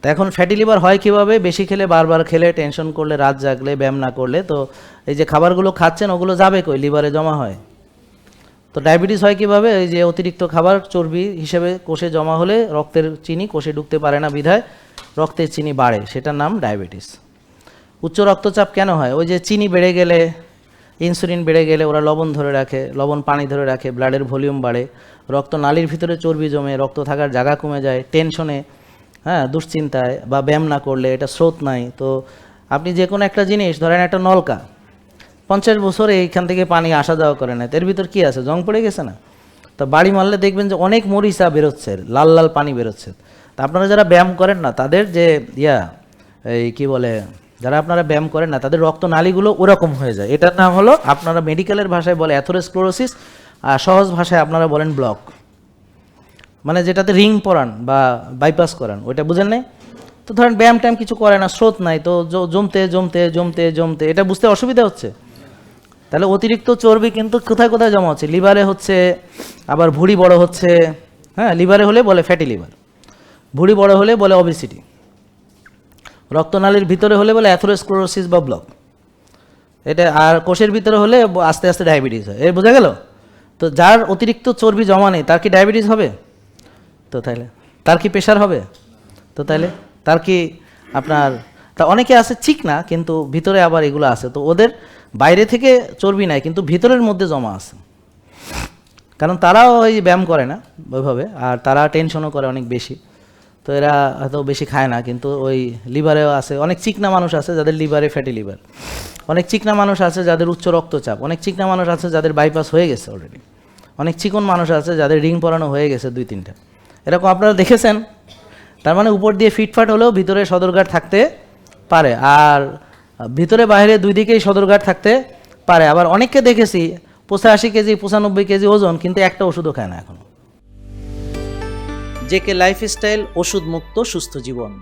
তো এখন fatty liver হয় কীভাবে? বেশি খেলে, বারবার খেলে, টেনশন করলে, রাত জাগলে, ব্যায়াম না করলে। তো এই যে খাবারগুলো খাচ্ছেন ওগুলো যাবে কই? লিভারে জমা হয়। তো ডায়াবেটিস হয় কীভাবে? এই যে অতিরিক্ত খাবার চর্বি হিসেবে কোষে জমা হলে রক্তের চিনি কোষে ঢুকতে পারে না, বিধায় রক্তের চিনি বাড়ে, সেটার নাম ডায়াবেটিস। উচ্চ রক্তচাপ কেন হয়? ওই যে চিনি বেড়ে গেলে, ইনসুলিন বেড়ে গেলে ওরা লবণ ধরে রাখে, লবণ পানি ধরে রাখে, ব্লাডের ভলিউম বাড়ে, রক্ত নালীর ভিতরে চর্বি জমে, রক্ত থাকার জায়গা কমে যায়, টেনশনে, হ্যাঁ, দুশ্চিন্তায়, বা ব্যায়াম না করলে, এটা স্রোত নাই। তো আপনি যে কোনো একটা জিনিস ধরেন, একটা নলকা 50 বছরে এইখান থেকে পানি আসা যাওয়া করে না, এর ভিতর কী আছে? জং পড়ে গেছে না? তো বাড়ি মারলে দেখবেন যে অনেক মরিচা বেরোচ্ছে, লাল লাল পানি বেরোচ্ছে। তা আপনারা যারা ব্যায়াম করেন না তাদের যে এই কি বলে, যারা আপনারা ব্যায়াম করেন না তাদের রক্তনালীগুলো ওরকম হয়ে যায়। এটার নাম হলো, আপনারা মেডিকেলের ভাষায় বলে অ্যাথেরোস্ক্লেরোসিস, আর সহজ ভাষায় আপনারা বলেন ব্লক। মানে যেটাতে রিং পরান বা বাইপাস করান, ওইটা বুঝেন নাই? তো ধরেন ব্যায়াম ট্যায়াম কিছু করে না, স্রোত নাই, তো জমতে জমতে জমতে জমতে, এটা বুঝতে অসুবিধা হচ্ছে। তাহলে অতিরিক্ত চর্বি কিন্তু কোথায় কোথায় জমা হচ্ছে? লিভারে হচ্ছে, আবার ভুঁড়ি বড় হচ্ছে। হ্যাঁ, লিভারে হলে বলে ফ্যাটি লিভার, ভুঁড়ি বড় হলে বলে অবেসিটি, রক্তনালীর ভিতরে হলে বলে অ্যাথেরোস্ক্লেরোসিস বা ব্লক, এটা। আর কোষের ভিতরে হলে আস্তে আস্তে ডায়াবেটিস হয়। বোঝা গেল? তো যার অতিরিক্ত চর্বি জমা নেই তার কি ডায়াবেটিস হবে? তো তাইলে তার কি প্রেশার হবে? তো তাইলে তার কি আপনার, তা অনেকে আছে চিকনা কিন্তু ভিতরে আবার এগুলো আছে, তো ওদের বাইরে থেকে চর্বি নাই কিন্তু ভিতরের মধ্যে জমা আছে, কারণ তারাও ওই ব্যায়াম করে না ওইভাবে, আর তারা টেনশনও করে অনেক বেশি। তো এরা হয়তো বেশি খায় না, কিন্তু ওই লিভারেও আছে। অনেক চিকনা মানুষ আছে যাদের লিভারে ফ্যাটি লিভার, অনেক চিকনা মানুষ আছে যাদের উচ্চ রক্তচাপ, অনেক চিকনা মানুষ আছে যাদের বাইপাস হয়ে গেছে অলরেডি, অনেক চিকন মানুষ আছে যাদের রিং পরানো হয়ে গেছে 2-3টা, এরকম আপনারা দেখেছেন। তার মানে উপর দিয়ে ফিটফাট হলেও ভিতরে সদরঘাট থাকতে পারে, আর ভিতরে বাইরে দুই দিকেই সদরঘাট থাকতে পারে। আবার অনেককে দেখেছি 85 কেজি 95 কেজি ওজন, কিন্তু একটা ওষুধও খায় না এখনো। জেকে লাইফস্টাইল, ওষুধ মুক্ত সুস্থ জীবন।